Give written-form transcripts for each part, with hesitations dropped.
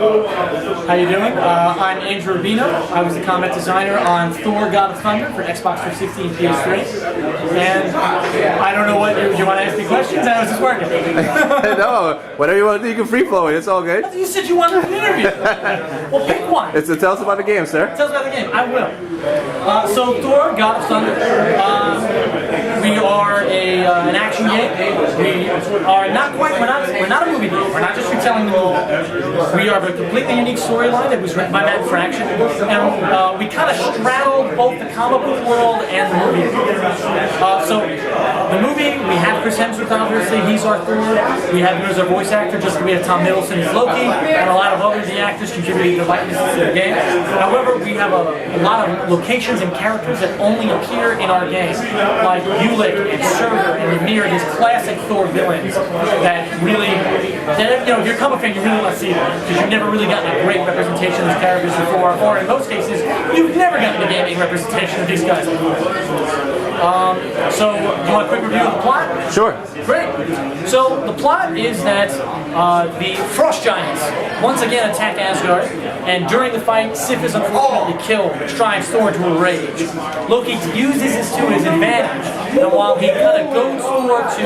How you doing? I'm Andrew Rubino. I was the combat designer on Thor: God of Thunder for Xbox 360 and PS3. And I don't know what you want to ask me questions. How is this working? No, whatever you want to do, you can free flow it. It's all good. You said you wanted an interview. Well, pick one. Tell us about the game, sir. Tell us about the game. I will. So Thor: God of Thunder. We are an action game. We are not quite. We're not a movie game. We're not just retelling the movie. We are a completely unique storyline that was written by Matt Fraction, and we kind of straddled both the comic book world and the movie. So the movie, we have Chris Hemsworth, obviously. He's our Thor. We have him as our voice actor. Just like we have Tom Middleton as Loki, and a lot of other the actors contributing to likenesses to the game. However, we have a lot of locations and characters that only appear in our game, like Ulick and Surtur and Ymir, these classic Thor villains that really, if you're a comic fan, you really want to see them because you've never really gotten a great representation of these characters before, or in most cases, you've never gotten a gaming representation of these guys before. So, you want a quick review of the plot? Sure. Great. So, the plot is that the Frost Giants once again attack Asgard, and during the fight, Sif is unfortunately killed, which drives Thor to a rage. Loki uses this to his advantage, and while he kind of goes Thor to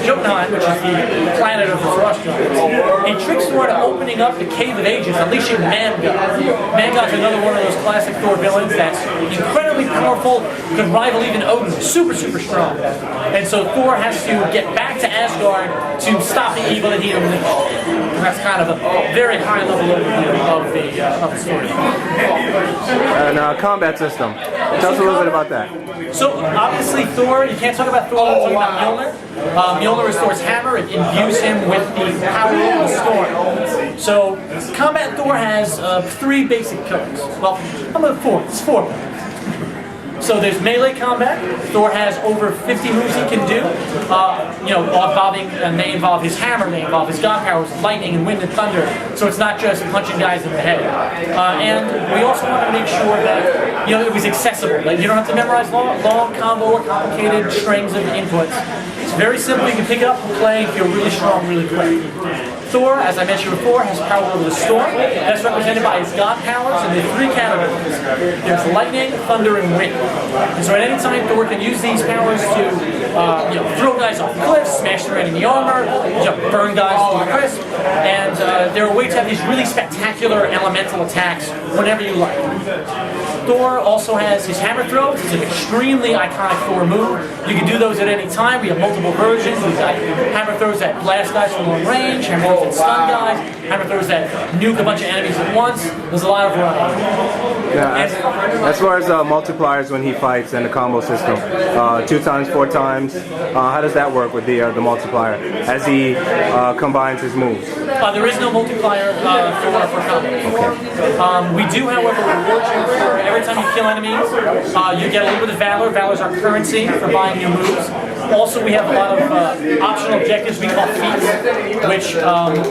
Jotunheim, which is the planet of the Frost Giants, he tricks Thor into opening up the Cave of Ages, unleashing Man-God. Man-God's another one of those classic Thor villains that's incredibly powerful, could rival even Odin, super strong. And so Thor has to get back to Asgard to stop the evil that he unleashed. And that's kind of a very high level overview of the story. And combat system. Tell us a little bit about that. So obviously Thor, you can't talk about Thor without talking about Mjolnir. Mjolnir is Thor's hammer. It imbues him with the power of the storm. So combat Thor has three basic pillars. Well, I'm at four. It's four. So there's melee combat. Thor has over 50 moves he can do. May involve his hammer, may involve his god powers, lightning and wind and thunder. So it's not just punching guys in the head. And we also want to make sure that it was accessible. Like you don't have to memorize long combo or complicated strings of inputs. It's very simple. You can pick it up and play and feel really strong really quick. Thor, as I mentioned before, has power over the storm. That's represented by his god powers in the three categories. There's lightning, thunder, and wind. And so at any time, Thor can use these powers to throw guys off cliffs, smash their enemy armor, burn guys to a crisp. And there are ways to have these really spectacular elemental attacks whenever you like. Thor also has his hammer throws. It's an extremely iconic Thor move. You can do those at any time. We have multiple versions. We've got hammer throws that blast guys from long range, hammer throws that stun guys, hammer throws that nuke a bunch of enemies at once. There's a lot of variety. Yeah, as far as multipliers when he fights and the combo system, 2 times, 4 times, how does that work with the multiplier as he combines his moves? There is no multiplier for combo. Okay. We do, however, reward you for every time you kill enemies. You get a little bit of valor. Valor is our currency for buying new moves. Also, we have a lot of optional objectives we call feats, which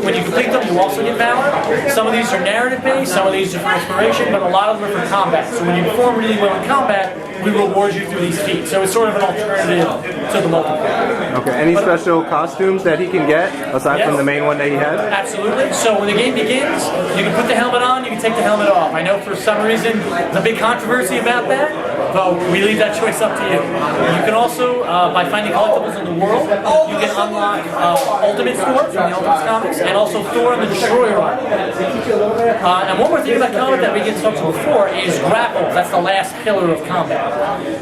when you complete them, you also get valor. Some of these are narrative-based, some of these are for inspiration, but a lot of them are for combat. So when you perform really well in combat, we reward you through these feats. So it's sort of an alternative to the multiplier. Okay, any special costumes that he can get, aside from the main one that he has? Absolutely. So when the game begins, you can put the helmet on, you can take the helmet off. I know for some reason there's a big controversy about that, but we leave that choice up to you. You can also, by finding collectibles in the world, you can unlock Ultimate Thor from the Ultimate Comics, and also Thor and the Destroyer arc. And one more thing about combat that we didn't talk about before is grapples. That's the last pillar of combat.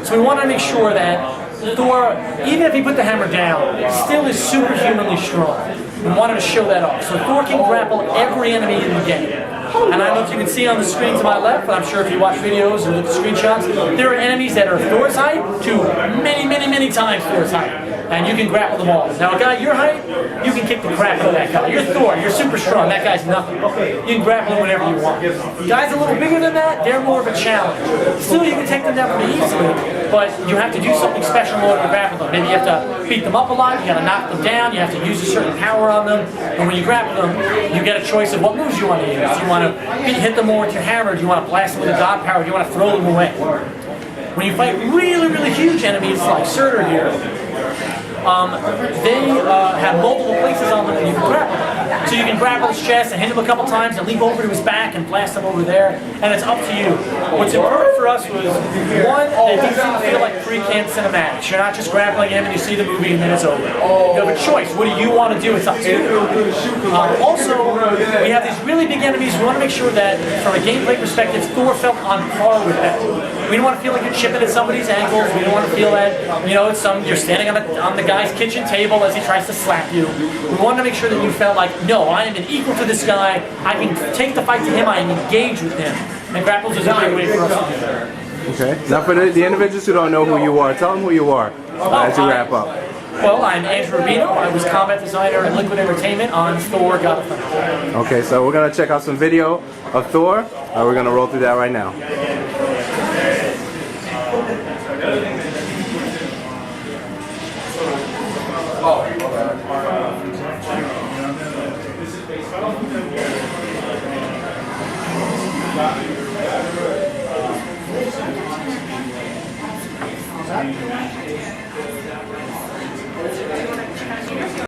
So we want to make sure that Thor, even if he put the hammer down, still is superhumanly strong. We wanted to show that off. So Thor can grapple every enemy in the game. And I don't know if you can see on the screen to my left, but I'm sure if you watch videos or look at screenshots, there are enemies that are Thor's height to many times Thor's height. And you can grapple them all. Now a guy your height, you can kick the crap out of that guy. You're Thor, you're super strong, that guy's nothing. You can grapple him whenever you want. Guys a little bigger than that, they're more of a challenge. Still, you can take them down pretty easily, but you have to do something special in order to grapple them. Maybe you have to beat them up a lot, you gotta knock them down, you have to use a certain power on them, and when you grapple them, you get a choice of what moves you want to use. Do you want to hit them more with your hammer? Do you want to blast them with a god power? Do you want to throw them away? When you fight really huge enemies like Surtur here, they have multiple places on them that you can grapple them. So you can grapple his chest and hit him a couple times and leap over to his back and blast him over there, and it's up to you. What's important for us was, one, that these didn't feel like pre-canned cinematics. You're not just grappling him and you see the movie and then it's over. You have a choice. What do you want to do? It's up to you. Also, we have these really big enemies. We want to make sure that, from a gameplay perspective, Thor felt on par with that. We don't want to feel like you're chipping at somebody's ankles. We don't want to feel that, it's you're standing on the guy's kitchen table as he tries to slap you. We wanted to make sure that you felt like, no, I am an equal to this guy. I can take the fight to him. I am engaged with him. And grapples is a big way for us to do that. Okay. Now for the individuals who don't know who you are, tell them who you are as you wrap up. Well, I'm Andrew Rubino. I was combat designer at Liquid Entertainment on Thor, God of Thunder. Okay, so we're going to check out some video of Thor. We're going to roll through that right now.